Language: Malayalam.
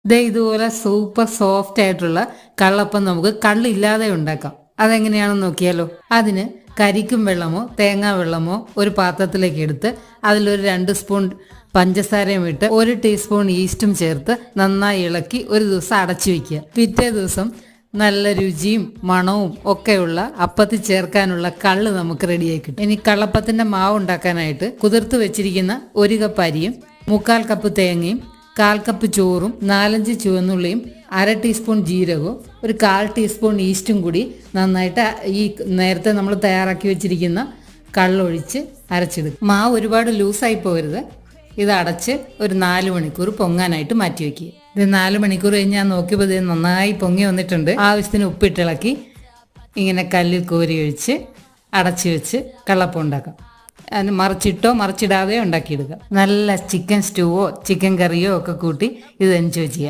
ദേ ഇതുപോലെ സൂപ്പർ സോഫ്റ്റ് ആയിട്ടുള്ള കള്ളപ്പം നമുക്ക് കള്ളില്ലാതെ ഉണ്ടാക്കാം. അതെങ്ങനെയാണെന്ന് നോക്കിയാലോ. അതിന് കരിക്കും വെള്ളമോ തേങ്ങാ വെള്ളമോ ഒരു പാത്രത്തിലേക്ക് എടുത്ത് അതിലൊരു 2 സ്പൂൺ പഞ്ചസാരയും ഇട്ട് 1 ടീസ്പൂൺ ഈസ്റ്റും ചേർത്ത് നന്നായി ഇളക്കി ഒരു ദിവസം അടച്ചു വയ്ക്കുക. പിറ്റേ ദിവസം നല്ല രുചിയും മണവും ഒക്കെയുള്ള അപ്പത്തിൽ ചേർക്കാനുള്ള കള്ള് നമുക്ക് റെഡിയായി കിട്ടും. ഇനി കള്ളപ്പത്തിന്റെ മാവ് ഉണ്ടാക്കാനായിട്ട് കുതിർത്ത് വെച്ചിരിക്കുന്ന 1 കപ്പ് അരിയും 3/4 കപ്പ് തേങ്ങയും 1/4 കപ്പ് ചോറും 4-5 ചുവന്നുള്ളിയും 1/2 ടീസ്പൂൺ ജീരകവും 1/4 ടീസ്പൂൺ ഈസ്റ്റും കൂടി നന്നായിട്ട് ഈ നേരത്തെ നമ്മൾ തയ്യാറാക്കി വെച്ചിരിക്കുന്ന കള്ളൊഴിച്ച് അരച്ചെടുക്കും. മാവ് ഒരുപാട് ലൂസായി പോകരുത്. ഇത് അടച്ച് ഒരു 4 മണിക്കൂർ പൊങ്ങാനായിട്ട് മാറ്റി വയ്ക്കുക. ഇത് 4 മണിക്കൂർ കഴിഞ്ഞ് ഞാൻ നോക്കിയപ്പോൾ ഇത് നന്നായി പൊങ്ങി വന്നിട്ടുണ്ട്. ആവശ്യത്തിന് ഉപ്പിട്ടിളക്കി ഇങ്ങനെ കല്ലിൽ കോരി ഒഴിച്ച് അടച്ചു വെച്ച് കള്ളപ്പം ഉണ്ടാക്കാം. അതിന് മറിച്ചിട്ടോ മറിച്ചിടാതെയോ ഉണ്ടാക്കിയെടുക്കാം. നല്ല ചിക്കൻ സ്റ്റൂവോ ചിക്കൻ കറിയോ ഒക്കെ കൂട്ടി ഇത് എൻജോയ് ചെയ്യാം.